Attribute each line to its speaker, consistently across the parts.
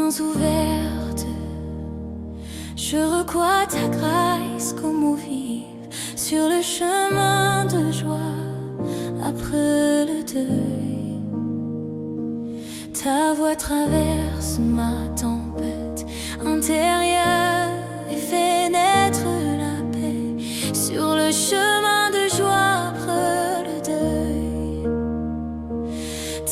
Speaker 1: mains ouvertes, je recois ta grâce comme eau vive sur le chemin de joie après le deuil. Ta voix traverse ma tempête intérieure et fait naître la paix sur le chemin de joie après le deuil.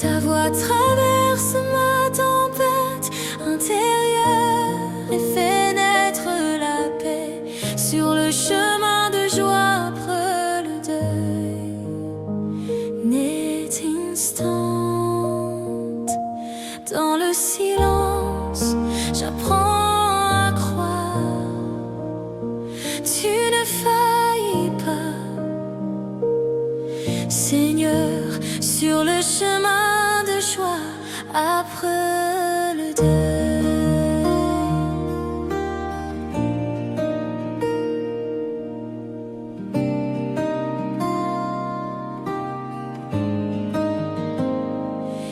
Speaker 1: Ta voix traverse ma tempête intérieure et fait naître la paix sur le chemin de joie après le deuil. N'est instant dans le silence, j'apprends à croire. Tu ne faillis pas, Seigneur, sur le chemin de joie après le deuil.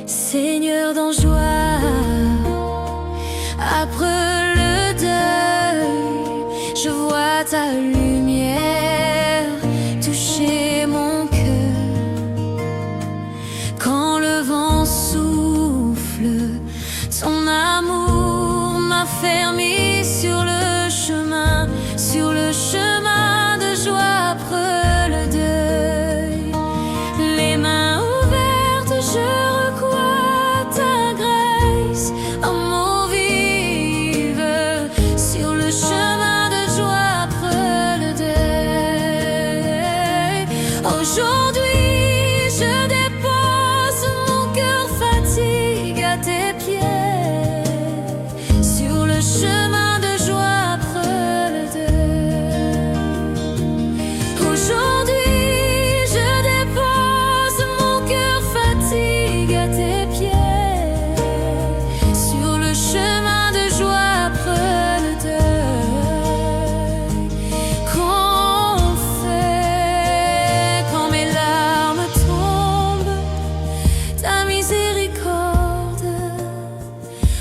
Speaker 1: Seigneur, dans joie après le deuil, je vois ta lumière toucher mon cœur. Quand le vent souffle, ton amour m'affermit sur le chemin de joie après le deuil. Les mains ouvertes, je recois ta grâce comme eau vive sur le chemin de joie après le deuil. Aujourd'hui, je dépose mon cœur fatigué à tes pieds sur le chemin de joie après le deuil. Aujourd'hui, je dépose mon cœur fatigué à tes pieds sur le chemin de joie après le deuil. Qu'ont fait quand mes larmes tombent, ta miséricorde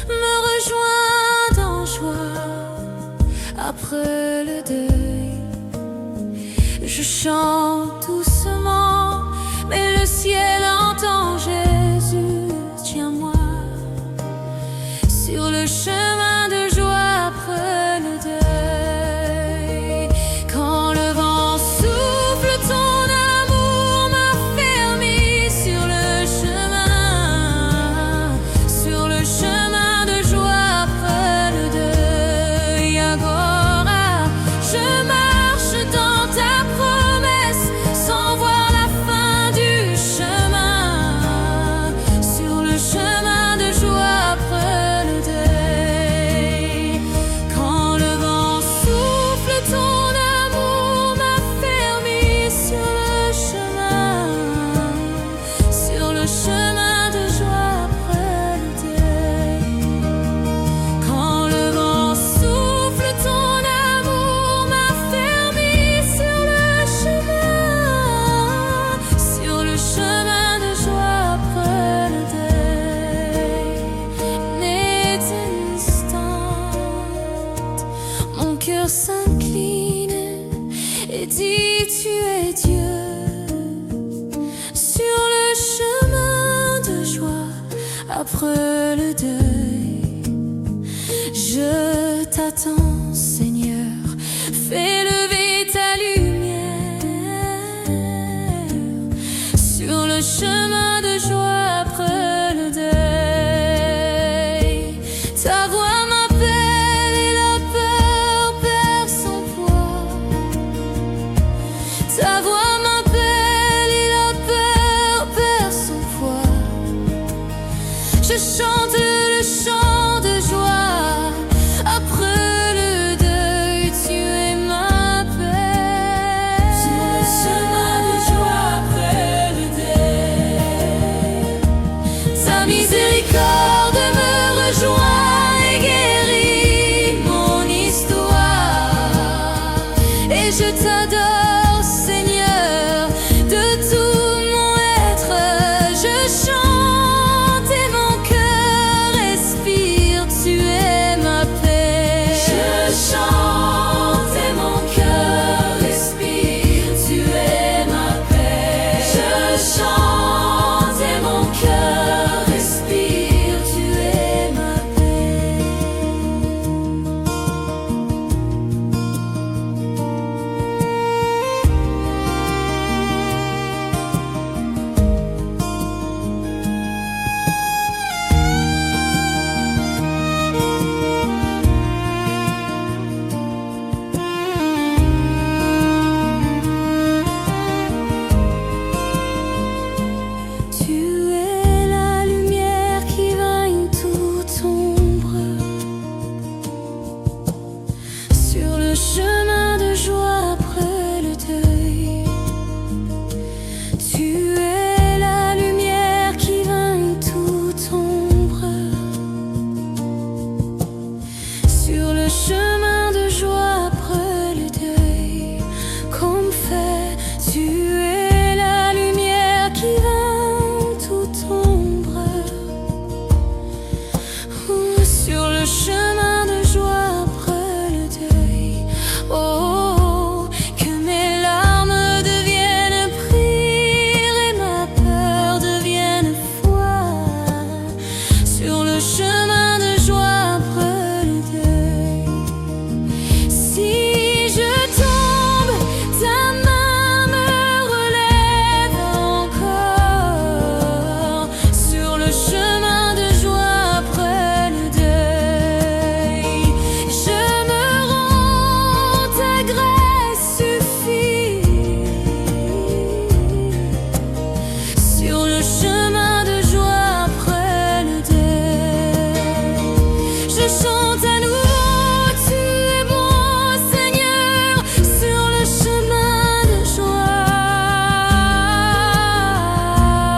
Speaker 1: me rejoint dans joie après le deuil. Je chante doucement, mais le ciel entend. Jésus, tiens-moi sur le chemin de joie après le deuil. Quand le vent souffle, ton amour m'affermit sur le chemin de joie après le deuil. Agora, je marche dans ta promesse sans voir la fin du chemin, sur le chemin de joie après le deuil. Quand le vent souffle, ton amour m'affermit sur le chemin de joie après le deuil. Quand le vent souffle, ton amour m'affermit sur le chemin de joie après le deuil. N'est instant, mon cœur s'incline et dit tu es Dieu sur le chemin de joie après le deuil. Je t'attends, Seigneur, fais lever ta lumière sur le chemin de joie après le deuil. Ta voix m'appelle et la peur perd son poids. Ta voix m'appelle et la peur perd son poids. Je chante le chant de joie après le deuil. Tu es ma chemin de joie après le deuil. Oh, que mes larmes deviennent prières et ma peur devienne foi. Sur le chemin de joie après le deuil. Si je tombe, ta main me relève encore. Sur le chemin de joie après le deuil. Je me rends, ta grâce suffit. Sur le chemin de joie après le deuil. Je chante à nouveau, tu es bon Seigneur. Sur le chemin de joie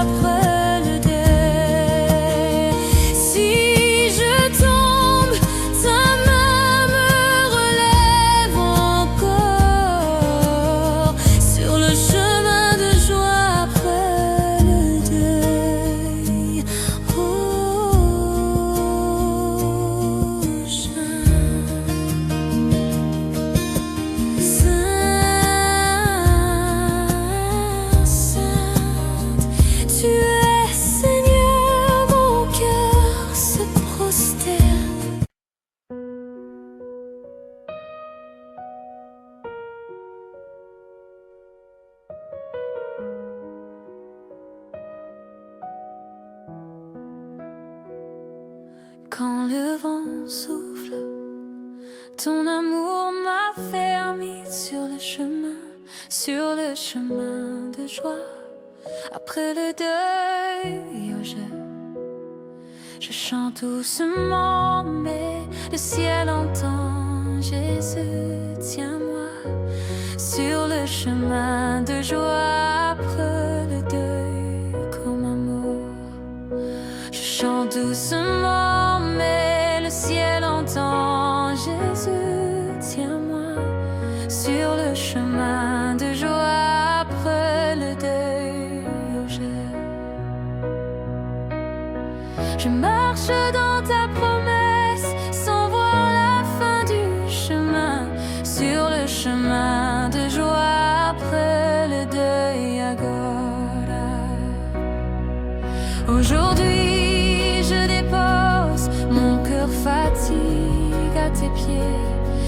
Speaker 1: après le deuil. Si je tombe, ta main me relève encore. Sur le chemin de joie après le deuil. Oh, Sainte, tu es Seigneur, mon cœur se prosterne. Quand le vent souffle, ton amour m'a fermé sur le chemin de joie. Après le deuil, oh, je chante doucement, mais le ciel entend. Jésus, tiens-moi sur le chemin de joie. Après le deuil, comme amour, je chante doucement, mais le ciel entend. Jésus, tiens-moi sur le chemin de joie après le deuil. Oh, je marche dans ta promesse sans voir la fin du chemin. Sur le chemin de joie après le deuil à Golgotha. Aujourd'hui je dépose mon cœur fatigue à tes pieds.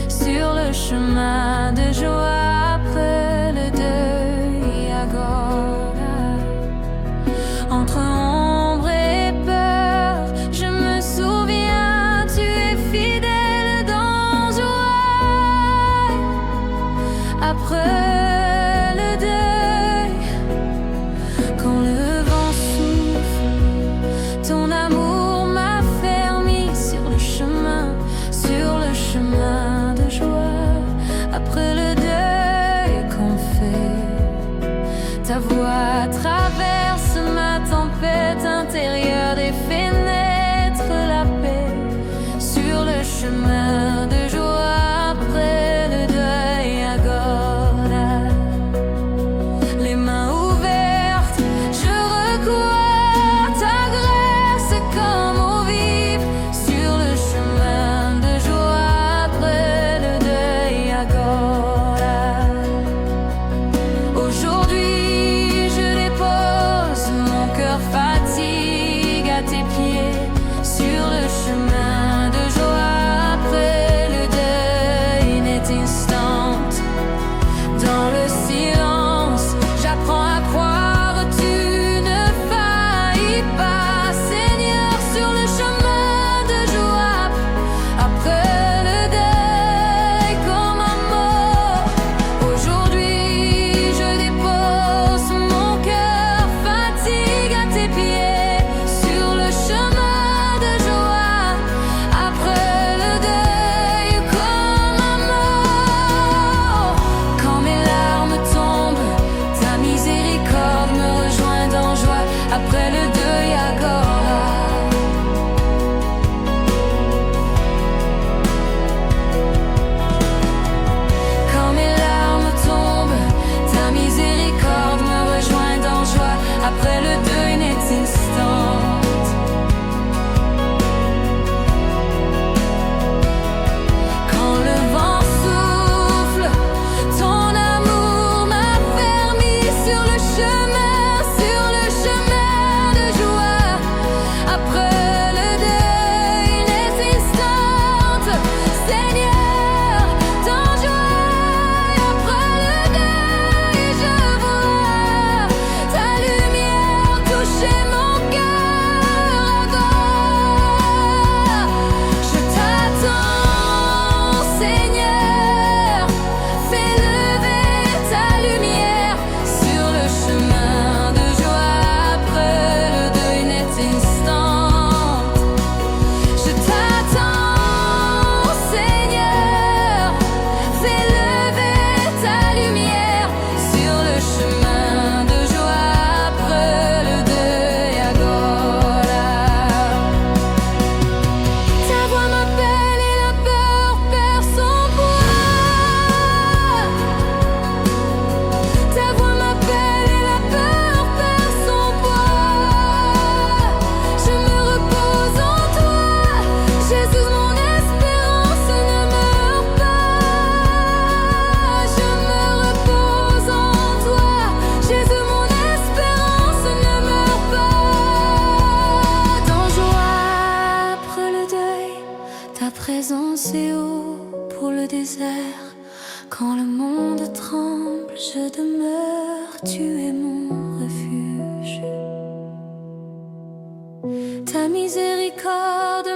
Speaker 1: Sur le chemin de joie après le deuil à Golgotha. Entre ombre et peur, je me souviens, tu es fidèle dans joie. Après le deuil, quand le vent souffle, ton amour m'a fermé sur le chemin de joie. Après le deuil qu'on fait, ta voix traverse ma tempête intérieure et fait naître la paix. Sur le chemin de joie après le deuil à Golgotha. Les mains ouvertes, je recours ta grâce comme eau vive. Sur le chemin de joie après le deuil à Golgotha. Aujourd'hui je dépose mon cœur fatigue à tes pieds. Sur le chemin de joie après présence est eau pour le désert. Quand le monde tremble, je demeure, tu es mon refuge. Ta miséricorde